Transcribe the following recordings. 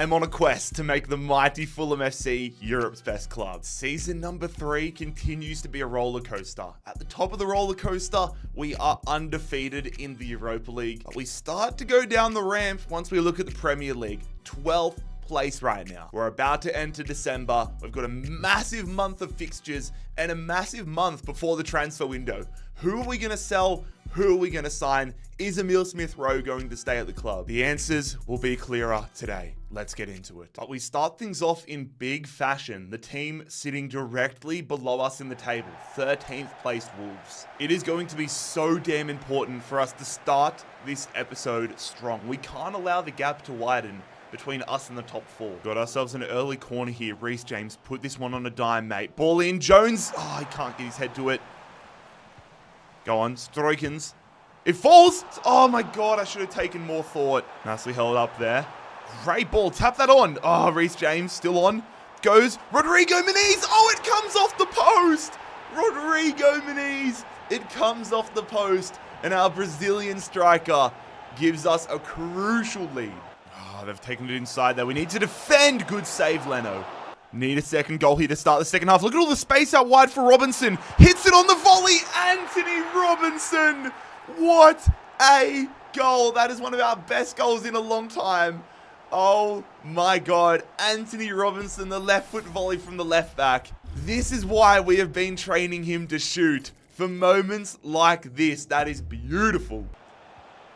I am on a quest to make the mighty Fulham FC Europe's best club. Season number 3 continues to be a roller coaster. At the top of the roller coaster, we are undefeated in the Europa League. But we start to go down the ramp once we look at the Premier League. 12th place right now. We're about to enter December. We've got a massive month of fixtures and a massive month before the transfer window. Who are we going to sell? Who are we going to sign? Is Emil Smith-Rowe going to stay at the club? The answers will be clearer today. Let's get into it. But we start things off in big fashion. The team sitting directly below us in the table, 13th place Wolves. It is going to be so damn important for us to start this episode strong. We can't allow the gap to widen between us and the top 4. Got ourselves an early corner here. Reece James put this one on a dime, mate. Ball in. Jones. Oh, he can't get his head to it. Go on. Stroikens. It falls. Oh my God. I should have taken more thought. Nicely held up there. Great ball. Tap that on. Oh, Reece James still on. Goes. Rodrigo Muniz. Oh, it comes off the post. Rodrigo Muniz. It comes off the post. And our Brazilian striker gives us a crucial lead. Oh, they've taken it inside there. We need to defend. Good save, Leno. Need a second goal here to start the second half. Look at all the space out wide for Robinson. Hits it on the volley. Anthony Robinson. What a goal. That is one of our best goals in a long time. Oh my God. Anthony Robinson, the left foot volley from the left back. This is why we have been training him to shoot. For moments like this. That is beautiful.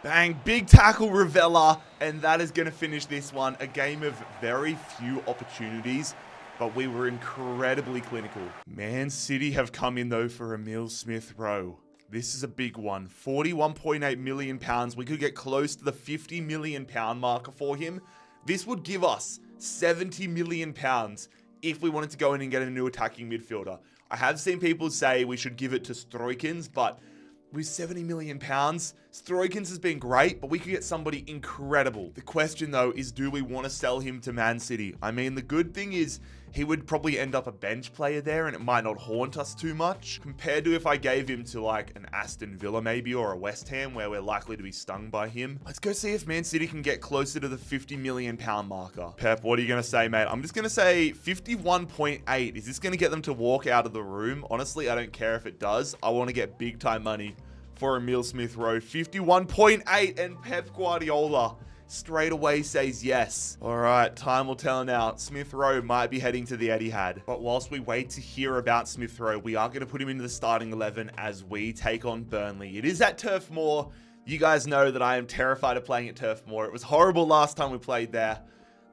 Bang, big tackle, Ravella, and that is going to finish this one. A game of very few opportunities, but we were incredibly clinical. Man City have come in, though, for Emil Smith-Rowe. This is a big one. £41.8 million. We could get close to the £50 million marker for him. This would give us £70 million if we wanted to go in and get a new attacking midfielder. I have seen people say we should give it to Stroikens, but with £70 million, Stroikens has been great, but we could get somebody incredible. The question, though, is do we want to sell him to Man City? I mean, the good thing is he would probably end up a bench player there, and it might not haunt us too much, compared to if I gave him to, like, an Aston Villa, maybe, or a West Ham, where we're likely to be stung by him. Let's go see if Man City can get closer to the £50 million marker. Pep, what are you going to say, mate? I'm just going to say 51.8. Is this going to get them to walk out of the room? Honestly, I don't care if it does. I want to get big-time money for Emil Smith-Rowe. 51.8, and Pep Guardiola straight away says yes. All right, time will tell now. Smith-Rowe might be heading to the Etihad. But whilst we wait to hear about Smith-Rowe, we are going to put him into the starting 11 as we take on Burnley. It is at Turf Moor. You guys know that I am terrified of playing at Turf Moor. It was horrible last time we played there.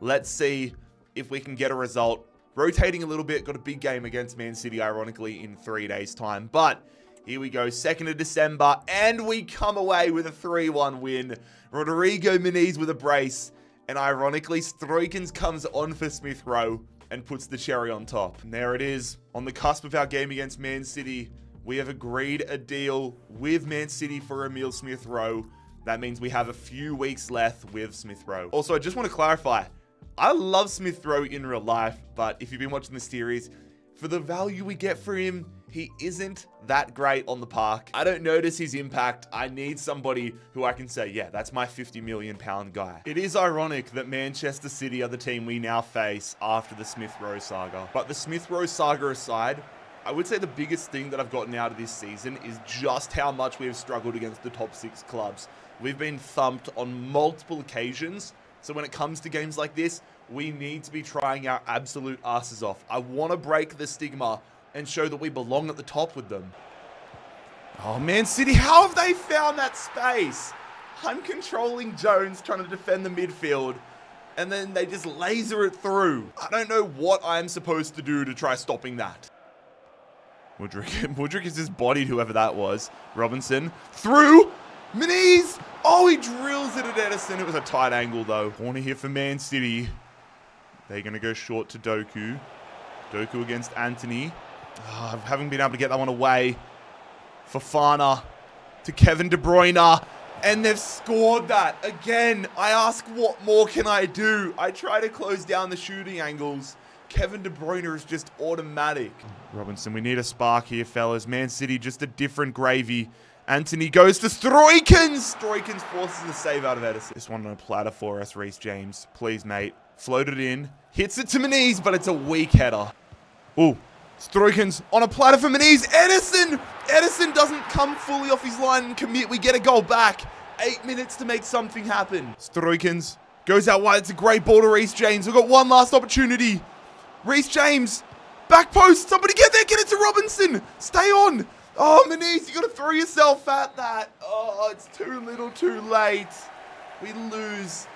Let's see if we can get a result. Rotating a little bit. Got a big game against Man City, ironically, in 3 days' time. But here we go, 2nd of December, and we come away with a 3-1 win. Rodrigo Muniz with a brace, and ironically, Stroikens comes on for Smith-Rowe and puts the cherry on top. And there it is, on the cusp of our game against Man City. We have agreed a deal with Man City for Emil Smith-Rowe. That means we have a few weeks left with Smith-Rowe. Also, I just want to clarify, I love Smith-Rowe in real life, but if you've been watching the series, for the value we get for him, he isn't that great on the park. I don't notice his impact. I need somebody who I can say, yeah, that's my £50 million guy. It is ironic that Manchester City are the team we now face after the Smith-Rowe saga. But the Smith-Rowe saga aside, I would say the biggest thing that I've gotten out of this season is just how much we have struggled against the top 6 clubs. We've been thumped on multiple occasions. So when it comes to games like this, we need to be trying our absolute asses off. I want to break the stigma and show that we belong at the top with them. Oh, Man City, how have they found that space? I'm controlling Jones, trying to defend the midfield, and then they just laser it through. I don't know what I'm supposed to do to try stopping that. Mudryk has just bodied whoever that was. Robinson, through, Muniz. Oh, he drills it at Edison. It was a tight angle, though. Corner here for Man City. They're going to go short to Doku. Doku against Anthony. Oh, haven't been able to get that one away. Fofana to Kevin De Bruyne. And they've scored that. Again, I ask, what more can I do? I try to close down the shooting angles. Kevin De Bruyne is just automatic. Robinson, we need a spark here, fellas. Man City, just a different gravy. Anthony goes to Stroikens. Stroikens forces a save out of Edison. This one on a platter for us, Reece James. Please, mate. Floated in. Hits it to Meniz, but it's a weak header. Ooh. Stroikens on a platter for Meniz. Edison! Edison doesn't come fully off his line and commit. We get a goal back. 8 minutes to make something happen. Stroikens goes out wide. It's a great ball to Reece James. We've got one last opportunity. Reece James. Back post. Somebody get there. Get it to Robinson. Stay on. Oh, Meniz, you got to throw yourself at that. Oh, it's too little too late. We lose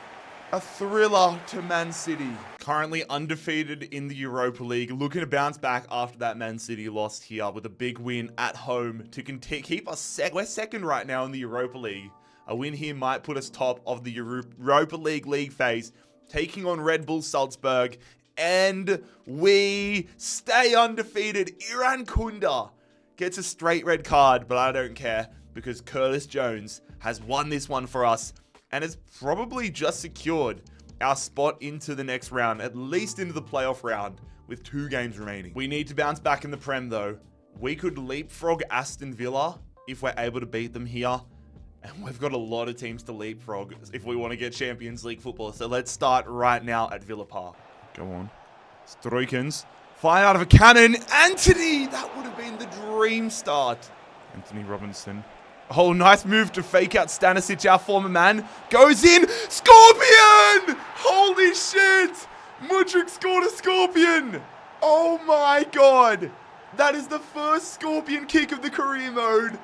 a thriller to Man City. Currently undefeated in the Europa League. Looking to bounce back after that Man City loss here with a big win at home to keep us we're second right now in the Europa League. A win here might put us top of the Europa League phase, taking on Red Bull Salzburg. And we stay undefeated. Iran Kunda gets a straight red card, but I don't care because Curtis Jones has won this one for us and has probably just secured our spot into the next round, at least into the playoff round with 2 games remaining. We need to bounce back in the Prem though. We could leapfrog Aston Villa if we're able to beat them here. And we've got a lot of teams to leapfrog if we want to get Champions League football. So let's start right now at Villa Park. Go on. Stroikens. Fire out of a cannon. Anthony! That would have been the dream start. Anthony Robinson. Oh, nice move to fake out Stanisic, our former man. Goes in. Scorpion! Holy shit! Mudryk scored a Scorpion. Oh my god. That is the first Scorpion kick of the career mode.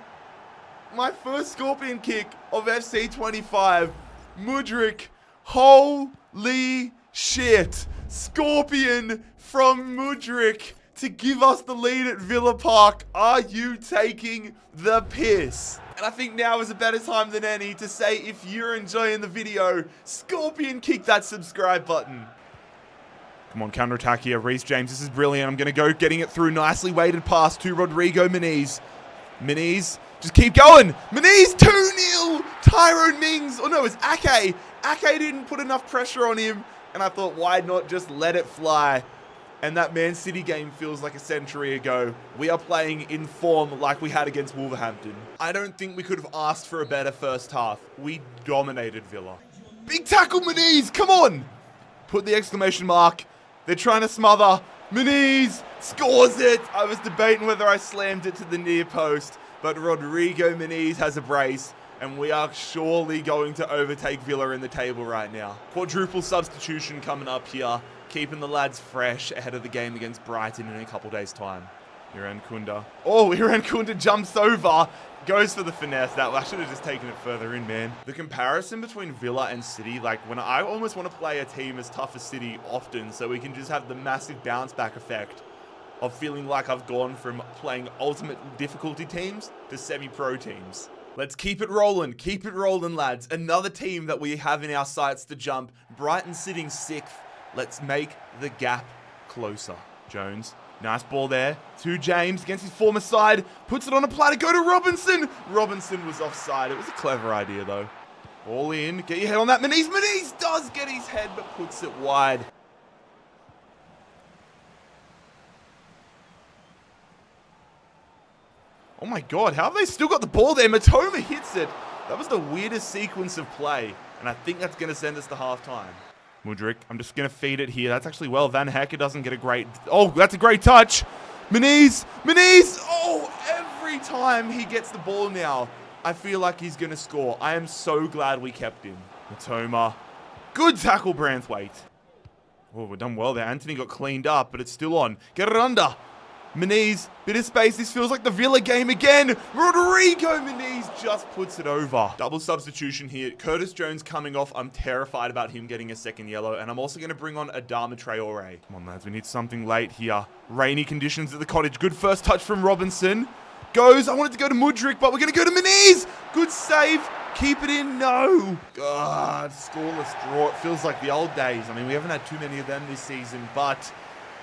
My first Scorpion kick of FC 25. Mudryk. Holy shit. Scorpion from Mudryk to give us the lead at Villa Park. Are you taking the piss? And I think now is a better time than any to say, if you're enjoying the video, Scorpion kick that subscribe button. Come on, counter-attack here. Reece James, this is brilliant. I'm going to go getting it through. Nicely weighted pass to Rodrigo Meniz. Meniz, just keep going. Meniz, 2-0. Tyrone Mings. Oh, no, it's Ake. Ake didn't put enough pressure on him. And I thought, why not just let it fly? And that Man City game feels like a century ago. We are playing in form like we had against Wolverhampton. I don't think we could have asked for a better first half. We dominated Villa. Big tackle, Meniz. Come on. Put the exclamation mark. They're trying to smother. Meniz scores it. I was debating whether I slammed it to the near post. But Rodrigo Meniz has a brace. And we are surely going to overtake Villa in the table right now. Quadruple substitution coming up here. Keeping the lads fresh ahead of the game against Brighton in a couple days' time. Iran Kunda. Oh, Iran Kunda jumps over. Goes for the finesse. I should have just taken it further in, man. The comparison between Villa and City, like when I almost want to play a team as tough as City often so we can just have the massive bounce back effect of feeling like I've gone from playing ultimate difficulty teams to semi-pro teams. Let's keep it rolling, lads. Another team that we have in our sights to jump. Brighton sitting 6th. Let's make the gap closer. Jones, nice ball there. To James against his former side. Puts it on a platter. Go to Robinson. Robinson was offside. It was a clever idea, though. Ball in. Get your head on that. Meniz. Meniz does get his head, but puts it wide. Oh my god, how have they still got the ball there? Matoma hits it. That was the weirdest sequence of play. And I think that's going to send us to halftime. Mudryk, I'm just going to feed it here. That's actually well. Van Hecker doesn't get a great... Oh, that's a great touch. Meniz. Meniz. Oh, every time he gets the ball now, I feel like he's going to score. I am so glad we kept him. Matoma. Good tackle, Branthwaite. Oh, we've done well there. Anthony got cleaned up, but it's still on. Get it under. Meniz, bit of space. This feels like the Villa game again. Rodrigo Meniz just puts it over. Double substitution here. Curtis Jones coming off. I'm terrified about him getting a second yellow. And I'm also going to bring on Adama Traore. Come on, lads. We need something late here. Rainy conditions at the cottage. Good first touch from Robinson. Goes. I wanted to go to Mudryk, but we're going to go to Meniz. Good save. Keep it in. No. God, scoreless draw. It feels like the old days. I mean, we haven't had too many of them this season, but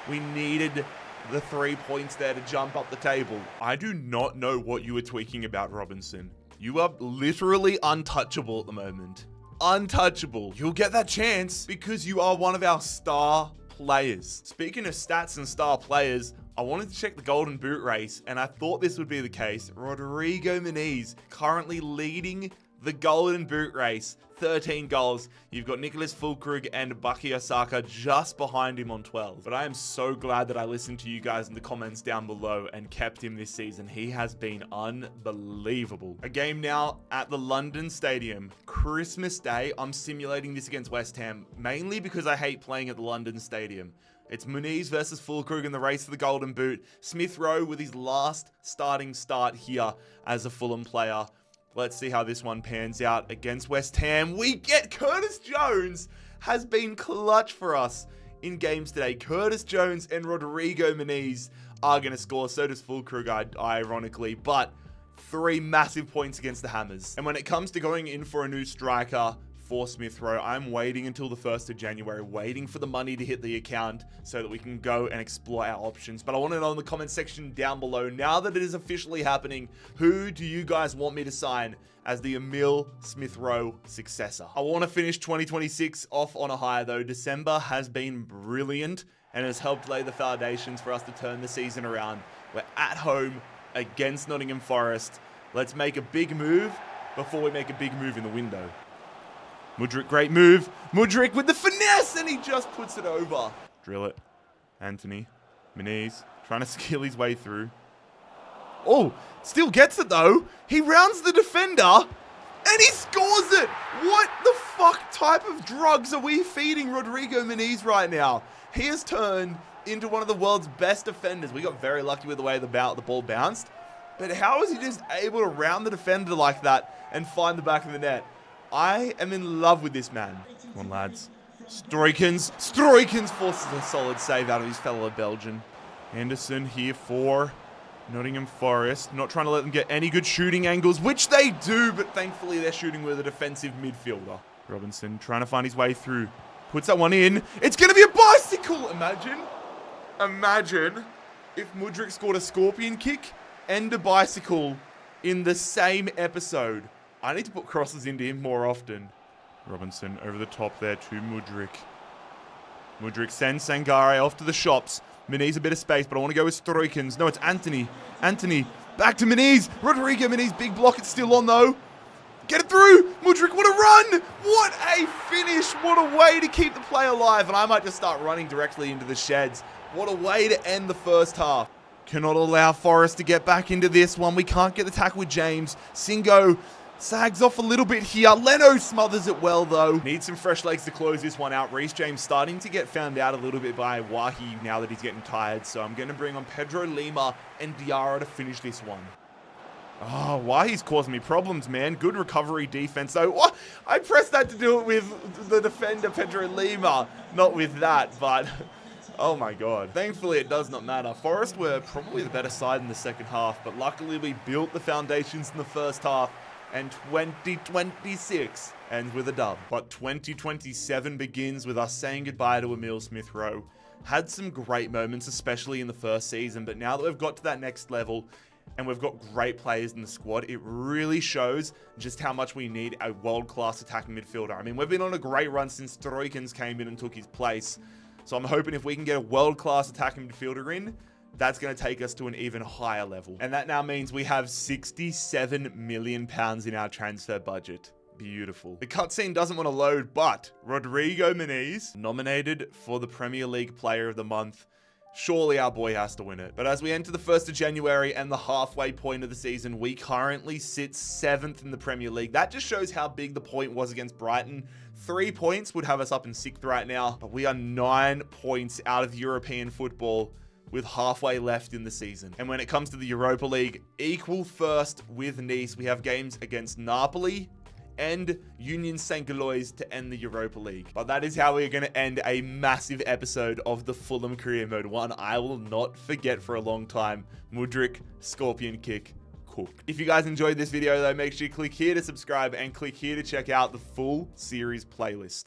we needed the 3 points there to jump up the table. I do not know what you were tweaking about, Robinson. You are literally untouchable at the moment. Untouchable. You'll get that chance because you are one of our star players. Speaking of stats and star players, I wanted to check the Golden Boot race, and I thought this would be the case. Rodrigo Meniz currently leading the Golden Boot race, 13 goals. You've got Nicholas Füllkrug and Bukayo Saka just behind him on 12. But I am so glad that I listened to you guys in the comments down below and kept him this season. He has been unbelievable. A game now at the London Stadium. Christmas Day, I'm simulating this against West Ham, mainly because I hate playing at the London Stadium. It's Muniz versus Füllkrug in the race for the Golden Boot. Smith-Rowe with his last starting start here as a Fulham player. Let's see how this one pans out against West Ham. We get Curtis Jones has been clutch for us in games today. Curtis Jones and Rodrigo Muniz are going to score. So does Füllkrug, ironically. But 3 massive points against the Hammers. And when it comes to going in for a new striker for Smith-Rowe, I'm waiting until the 1st of January, waiting for the money to hit the account so that we can go and explore our options. But I want to know in the comment section down below, now that it is officially happening, who do you guys want me to sign as the Emil Smith-Rowe successor? I want to finish 2026 off on a high though. December has been brilliant and has helped lay the foundations for us to turn the season around. We're at home against Nottingham Forest. Let's make a big move before we make a big move in the window. Mudryk, great move. Mudryk with the finesse, and he just puts it over. Drill it. Anthony. Muniz trying to skill his way through. Oh, still gets it though. He rounds the defender, and he scores it. What the fuck type of drugs are we feeding Rodrigo Muniz right now? He has turned into one of the world's best defenders. We got very lucky with the way the ball bounced. But how is he just able to round the defender like that and find the back of the net? I am in love with this man. Come on, lads. Stroikens forces a solid save out of his fellow Belgian. Anderson here for Nottingham Forest. Not trying to let them get any good shooting angles, which they do, but thankfully they're shooting with a defensive midfielder. Robinson trying to find his way through. Puts that one in. It's going to be a bicycle! Imagine if Mudryk scored a scorpion kick and a bicycle in the same episode. I need to put crosses into him more often. Robinson over the top there to Mudryk. Mudryk sends Sangare off to the shops. Muniz a bit of space, but I want to go with Stroikens. No, it's Anthony. Anthony, back to Muniz. Rodrigo Muniz, big block. It's still on, though. Get it through. Mudryk, what a run. What a finish. What a way to keep the play alive. And I might just start running directly into the sheds. What a way to end the first half. Cannot allow Forest to get back into this one. We can't get the tackle with James. Singo sags off a little bit here. Leno smothers it well, though. Needs some fresh legs to close this one out. Reece James starting to get found out a little bit by Wahi now that he's getting tired. So I'm going to bring on Pedro Lima and Diarra to finish this one. Oh, Wahi's causing me problems, man. Good recovery defense, though. Oh, I pressed that to do it with the defender, Pedro Lima. Not with that, but oh my God. Thankfully, it does not matter. Forest were probably the better side in the second half, but luckily we built the foundations in the first half. And 2026 ends with a dub. But 2027 begins with us saying goodbye to Emil Smith-Rowe. Had some great moments, especially in the first season, but now that we've got to that next level and we've got great players in the squad, it really shows just how much we need a world-class attacking midfielder. I mean, we've been on a great run since Stroikens came in and took his place. So I'm hoping if we can get a world-class attacking midfielder in, that's going to take us to an even higher level. And that now means we have £67 million in our transfer budget. Beautiful. The cutscene doesn't want to load, but Rodrigo Muniz, nominated for the Premier League Player of the Month. Surely our boy has to win it. But as we enter the 1st of January and the halfway point of the season, we currently sit 7th in the Premier League. That just shows how big the point was against Brighton. 3 points would have us up in 6th right now, but we are 9 points out of European football with halfway left in the season. And when it comes to the Europa League, equal first with Nice. We have games against Napoli and Union St. Galois to end the Europa League. But that is how we're going to end a massive episode of the Fulham Career Mode 1. I will not forget for a long time. Mudryk, scorpion kick, cooked. If you guys enjoyed this video though, make sure you click here to subscribe and click here to check out the full series playlist.